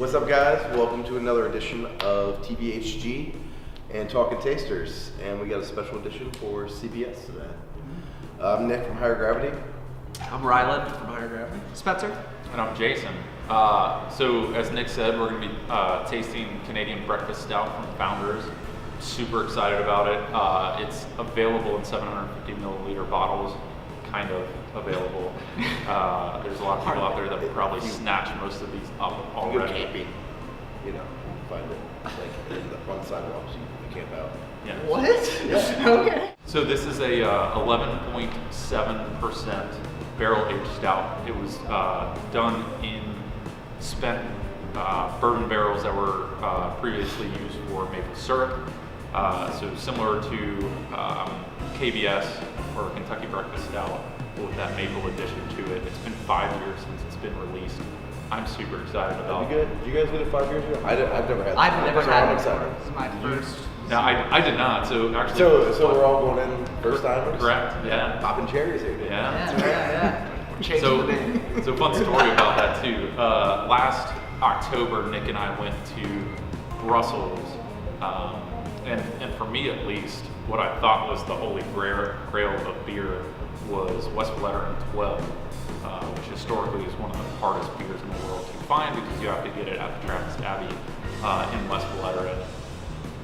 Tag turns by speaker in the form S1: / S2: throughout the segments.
S1: What's up, guys? Welcome to another edition of TBHG and Talkin Tasters, and we got a special edition for CBS today. I'm Nick from Higher Gravity.
S2: I'm Ryland from Higher Gravity.
S3: Spencer.
S4: And I'm Jason. So as Nick said, we're going to be tasting Canadian Breakfast Stout from Founders. Super excited about it. It's available in 750 milliliter bottles, kind of available. There's a lot of people out there that would probably snatch most of these up
S1: You go
S4: already.
S1: camping, you know, find it like in the front sidewalks. You camp out.
S4: Yeah.
S3: What?
S1: Yeah.
S3: Okay.
S4: So this is a 11.7% barrel-aged stout. It was done in spent bourbon barrels that were previously used for maple syrup. So similar to KBS or Kentucky Breakfast Stout with that maple addition to it. It's been 5 years since it's been released. I'm super excited about
S1: That'd be good. Did you guys get it 5 years ago? I've never had.
S3: I've never had
S1: I'm
S3: it before.
S1: excited.
S3: This is my first.
S4: No, I did not. So actually,
S1: So we're all going in first timers.
S4: Correct. Yeah.
S1: Popping cherries here. Dude.
S4: Yeah.
S3: Yeah.
S2: Changing the name.
S4: So fun story about that too. Last October, Nick and I went to Brussels, and for me at least, what I thought was the holy grail of beer was West Vleteren 12, which historically is one of the hardest beers in the world to find because you have to get it at the Trappist Abbey in West Vleteren.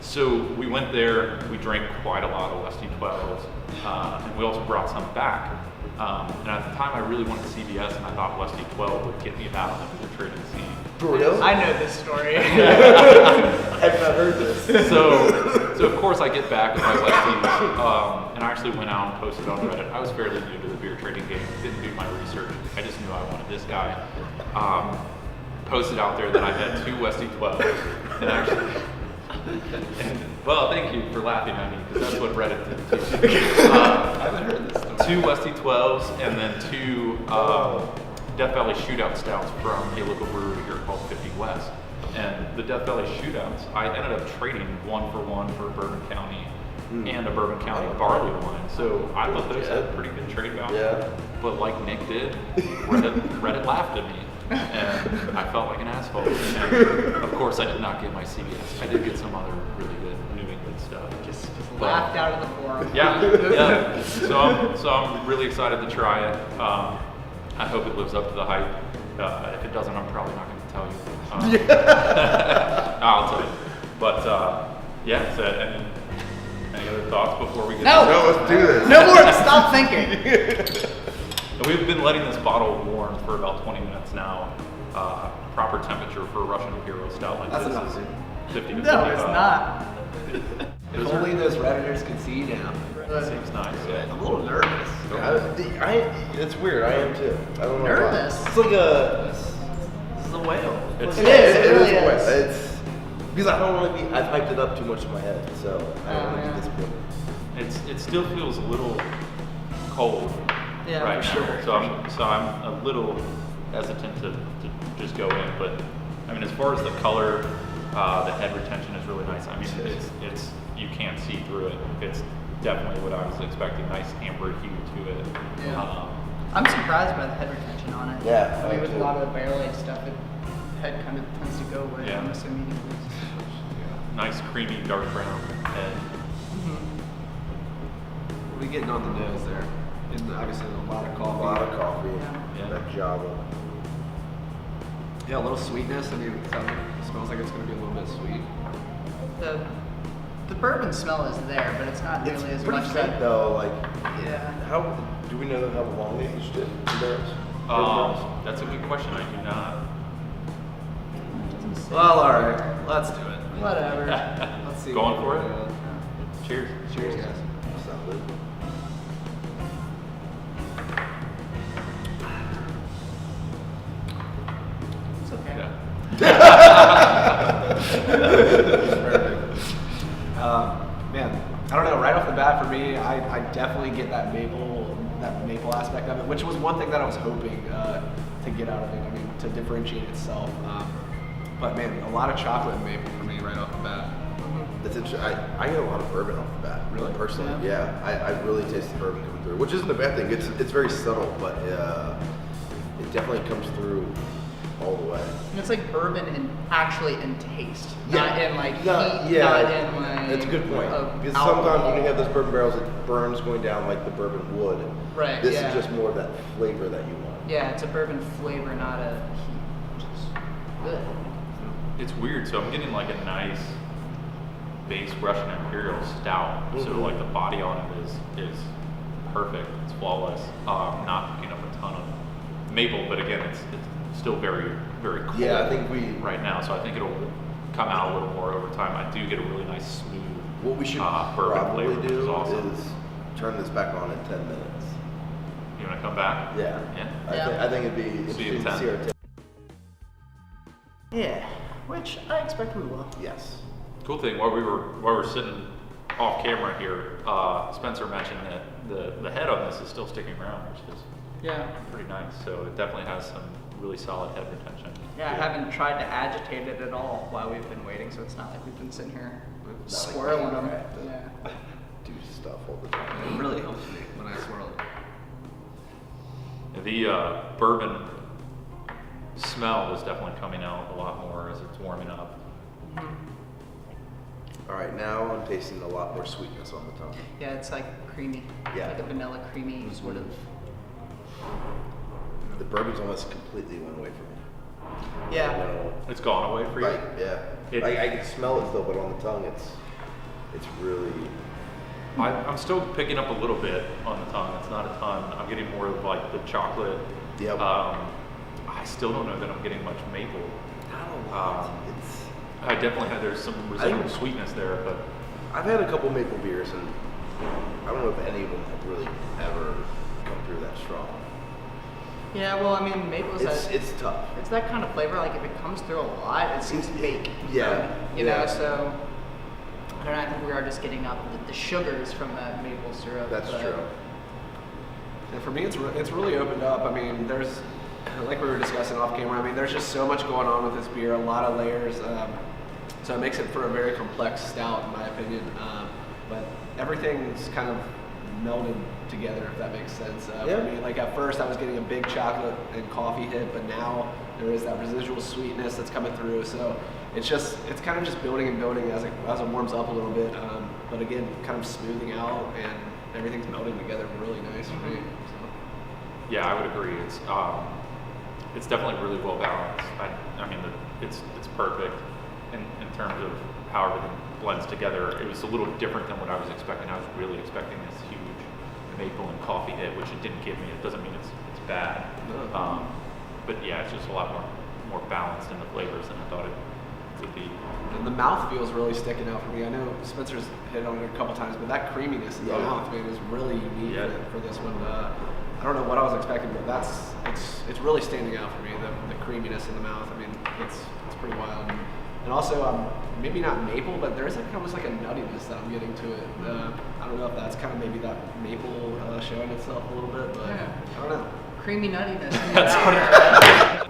S4: So we went there, we drank quite a lot of Westy 12s, and we also brought some back. And at the time I really wanted CBS, and I thought Westy 12 would get me out of the trading scene.
S1: For real?
S3: I know this story.
S1: I've not heard this.
S4: So of course I get back with my Westies, and I actually went out and posted on Reddit. I was fairly new to the beer trading game, didn't do my research. I just knew I wanted this guy. Posted out there that I had 2 Westy 12s, and actually, well, thank you for laughing at me because that's what Reddit did too.
S2: I haven't heard this story.
S4: 2 Westy 12s and then 2 Death Valley Shootout Stouts from a local brewery here called 50 West. And the Death Valley Shootouts, I ended up trading 1-for-1 for Bourbon County and a Bourbon County barley wine. So I thought those had pretty good trade value.
S1: Yeah.
S4: But like Nick did, Reddit laughed at me. And I felt like an asshole. And of course, I did not get my CBS. I did get some other really good New England stuff.
S3: Just laughed out of the forum.
S4: Yeah. So I'm really excited to try it. I hope it lives up to the hype. If it doesn't, I'm probably not going to tell you. I'll tell you. But yeah. So, any other thoughts before we get?
S3: No.
S1: No, let's do this.
S3: No more. Stop thinking.
S4: We've been letting this bottle warm for about 20 minutes now. Proper temperature for a Russian Imperial Stout like
S2: That's
S4: this
S2: enough,
S4: is
S2: dude.
S4: 50 to 55.
S3: No, it's not.
S2: If only those Redditors could see you now.
S4: Seems nice. Yeah.
S2: I'm a little nervous.
S1: It's weird. I am too. I don't know.
S3: Nervous?
S1: Why. It's like a.
S2: This is a whale.
S4: It's,
S3: It is. It really
S1: a way.
S3: is.
S1: It's because I don't want to be. I've hyped it up too much in my head, so I don't want to be disappointed.
S4: It still feels a little cold
S3: Yeah,
S4: right
S3: for
S4: now.
S3: sure.
S4: So I'm a little hesitant to just go in. But I mean, as far as the color, the head retention is really nice. I mean, it's you can't see through it. It's definitely what I was expecting. Nice amber hue to it.
S3: Yeah. I'm surprised by the head retention on it.
S1: Yeah,
S3: I mean, with
S1: too.
S3: a lot of the barrel aged stuff, it head kind of tends to go away
S4: Yeah.
S3: almost immediately.
S4: Nice creamy dark brown head.
S2: What are we getting on the nose there? And obviously a lot of
S1: A
S2: coffee.
S1: lot of coffee.
S4: Yeah.
S1: That Java.
S2: Yeah, a little sweetness. I mean, it smells like it's going to be a little bit sweet.
S3: The bourbon smell is there, but it's not
S1: It's
S3: nearly as
S1: pretty
S3: much.
S1: faint though. Like,
S3: Yeah.
S1: how do we know how long they aged it? In barrels?
S4: That's a good question. I do not.
S3: Doesn't say.
S2: Well, all right. Let's do it.
S3: Whatever.
S2: Let's see.
S4: Going
S2: what
S4: for it?
S2: we got.
S4: Cheers.
S2: Cheers, guys.
S1: Solid.
S3: It's okay.
S2: Man, I don't know. Right off the bat, for me, I definitely get that maple aspect of it, which was one thing that I was hoping to get out of it. I mean, to differentiate itself. But man, a lot of chocolate and maple for me right off the bat.
S1: That's interesting. I get a lot of bourbon off the bat.
S2: Really?
S1: Personally, yeah. I really taste the bourbon coming through, which isn't a bad thing. It's very subtle, but it definitely comes through all the way.
S3: And it's like bourbon in taste, not in like
S1: No,
S3: heat, not in like.
S1: That's a good point.
S3: of
S1: Because
S3: alcohol.
S1: sometimes when you have those bourbon barrels, it burns going down like the bourbon would.
S3: Right,
S1: This
S3: yeah.
S1: is just more of that flavor that you want.
S3: Yeah, it's a bourbon flavor, not a heat, which is good.
S4: It's weird. So I'm getting like a nice base Russian Imperial Stout. So
S1: Mhm.
S4: like the body on it is perfect. It's flawless. Not picking up a ton of maple, but again, it's still very cool.
S1: Yeah, I think we.
S4: right now. So I think it'll come out a little more over time. I do get a really nice smooth.
S1: What we should
S4: bourbon
S1: probably
S4: flavor, which is
S1: do
S4: awesome.
S1: is turn this back on in 10 minutes.
S4: You want to come back?
S1: Yeah.
S4: Yeah.
S1: I think it'd be
S4: See you in
S1: interesting to
S4: 10.
S1: see our taste.
S3: Yeah, which I expect we will.
S1: Yes.
S4: Cool thing while we were sitting off camera here, Spencer mentioned that the head on this is still sticking around, which is
S3: Yeah.
S4: pretty nice. So it definitely has some really solid head retention.
S3: Yeah, I haven't tried to agitate it at all while we've been waiting, so it's not like we've been sitting here swirling them. Yeah.
S1: Do stuff all the time.
S2: It really helps me when I swirl it.
S4: The bourbon smell is definitely coming out a lot more as it's warming up.
S1: All right, now I'm tasting a lot more sweetness on the tongue.
S3: Yeah, it's like creamy.
S1: Yeah.
S3: Like a vanilla creamy sort of.
S1: The bourbon's almost completely went away from me.
S3: Yeah.
S1: No.
S4: It's gone away for you.
S1: Right, yeah.
S4: It-
S1: I can smell it still, but on the tongue, it's really.
S4: I'm still picking up a little bit on the tongue. It's not a ton. I'm getting more of like the chocolate.
S1: Yep.
S4: I still don't know that I'm getting much maple.
S1: Not a lot. It's.
S4: I definitely had there's some residual
S1: think-
S4: sweetness there, but
S1: I've had a couple maple beers, and I don't know if any of them have really ever come through that strong.
S3: Yeah, well, I mean, maple's
S1: It's tough.
S3: it's that kind of flavor. Like if it comes through a lot, it seems fake.
S1: Yeah,
S3: You know,
S1: yeah.
S3: so I don't know. I think we are just getting up the sugars from that maple syrup.
S1: That's
S3: but-
S1: true.
S2: And for me, it's really opened up. I mean, there's, like we were discussing off camera, I mean, there's just so much going on with this beer, a lot of layers. So it makes it for a very complex stout, in my opinion. But everything's kind of melded together, if that makes sense.
S1: Yeah.
S2: For me, like at first, I was getting a big chocolate and coffee hit, but now there is that residual sweetness that's coming through. So it's kind of just building and building as it warms up a little bit. But again, kind of smoothing out, and everything's melding together really nice for me. So.
S4: yeah, I would agree. It's definitely really well balanced. I mean, it's perfect in terms of how everything blends together. It was a little different than what I was expecting. I was really expecting this huge maple and coffee hit, which it didn't give me. It doesn't mean it's bad.
S2: No.
S4: But yeah, it's just a lot more balanced in the flavors than I thought it would be.
S2: And the mouth feels really sticking out for me. I know Spencer's hit on it a couple times, but that creaminess in the
S1: Yeah.
S2: mouth, man, is really unique
S4: Yeah.
S2: for this one. I don't know what I was expecting, but it's really standing out for me. The creaminess in the mouth. I mean, it's pretty wild. And also, maybe not maple, but there is almost like a nuttiness that I'm getting to it. I don't know if that's kind of maybe that maple showing itself a little bit, but
S3: Yeah.
S2: I don't know.
S3: Creamy nuttiness.
S4: That's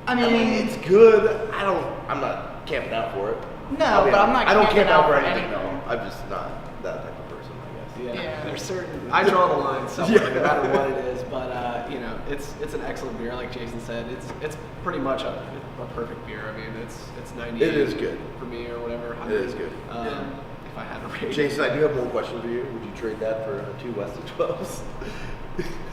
S3: I mean,
S1: It's good. I'm not camping out for it.
S3: No, but I'm not
S1: I don't
S3: camping
S1: camp out
S3: out
S1: for
S3: for
S1: anything.
S3: anything.
S1: No, I'm just not that type of person, I guess.
S2: Yeah.
S3: Yeah.
S2: There's certain. I draw the line somewhere,
S1: Yeah.
S2: no matter what it is. But you know, it's an excellent beer, like Jason said. It's pretty much a perfect beer. I mean, it's 98.
S1: It is good.
S2: for me or whatever.
S1: It is good.
S3: Yeah.
S2: If I had to rate.
S1: Jason, I do have one question for you. Would you trade that for 2 West of 12s?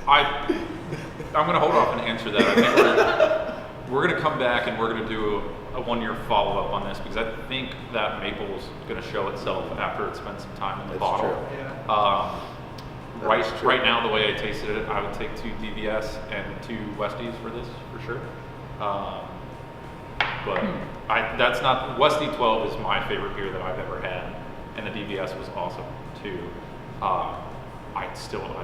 S4: I'm going to hold off and answer that. I think we're going to come back and we're going to do a 1-year follow-up on this because I think that maple's going to show itself after it spends some time in the
S1: That's
S4: bottle.
S1: true.
S2: Yeah.
S1: That's true.
S4: Right now, the way I tasted it, I would take 2 DBS and 2 Westies for this, for sure. But that's not, Westie 12 is my favorite beer that I've ever had, and the DBS was awesome too.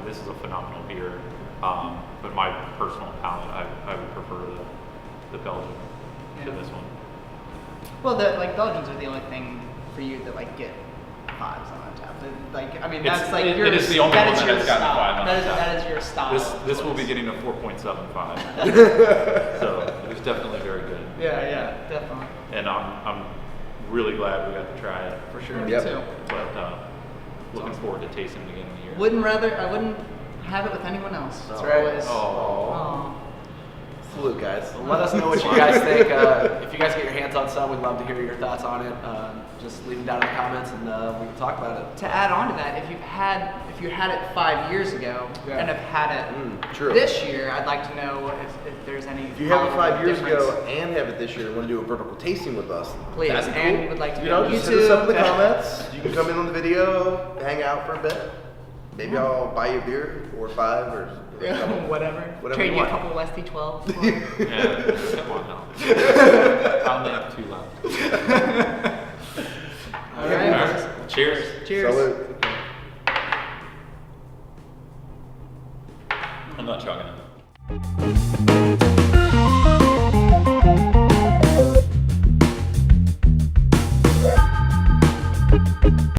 S4: This is a phenomenal beer, but my personal palate, I would prefer the Belgian to
S3: Yeah.
S4: this one.
S3: well, Belgians are the only thing for you that like get 5s on tap. Like, I mean,
S4: It's-
S3: that's like
S4: it-
S3: your.
S4: it is the only
S3: that
S4: one
S3: is
S4: that
S3: your
S4: has gotten
S3: style.
S4: 5 on
S3: That is
S4: tap.
S3: that is your style.
S4: This will be
S3: choice.
S4: getting a 4.75, so it's definitely very good.
S3: Yeah, definitely.
S4: And I'm really glad we got to try it,
S2: For sure.
S3: Me
S1: Yep.
S3: too.
S4: but looking forward to tasting it again in the year.
S3: I wouldn't have it with anyone else.
S1: That's
S3: So
S2: right.
S3: always-
S4: Oh.
S3: Aw.
S1: salute, guys.
S2: Let us know what you guys think. If you guys get your hands on some, we'd love to hear your thoughts on it. Just leave them down in the comments, and we can talk about it.
S3: To add on to that, if you had it 5 years ago and have had it
S1: True.
S3: this year, I'd like to know if there's any.
S1: If you have it 5 years
S3: difference.
S1: ago and have it this year and want to do a vertical tasting with us,
S3: Please,
S1: that'd be
S3: and
S1: cool.
S3: would like to
S1: you
S3: be
S1: know,
S3: on
S1: just hit us up in the
S3: YouTube.
S1: comments. You can come in on the video, hang out for a bit. Maybe I'll buy you a beer or 5 or
S3: Whatever.
S1: Whatever
S3: Trade
S1: you
S3: you a
S1: want.
S3: couple Westy 12.
S4: Yeah, come on now. I only have 2 left.
S3: All
S4: All
S3: right.
S4: right. Cheers.
S3: Cheers.
S1: Salute.
S5: I'm not chugging it.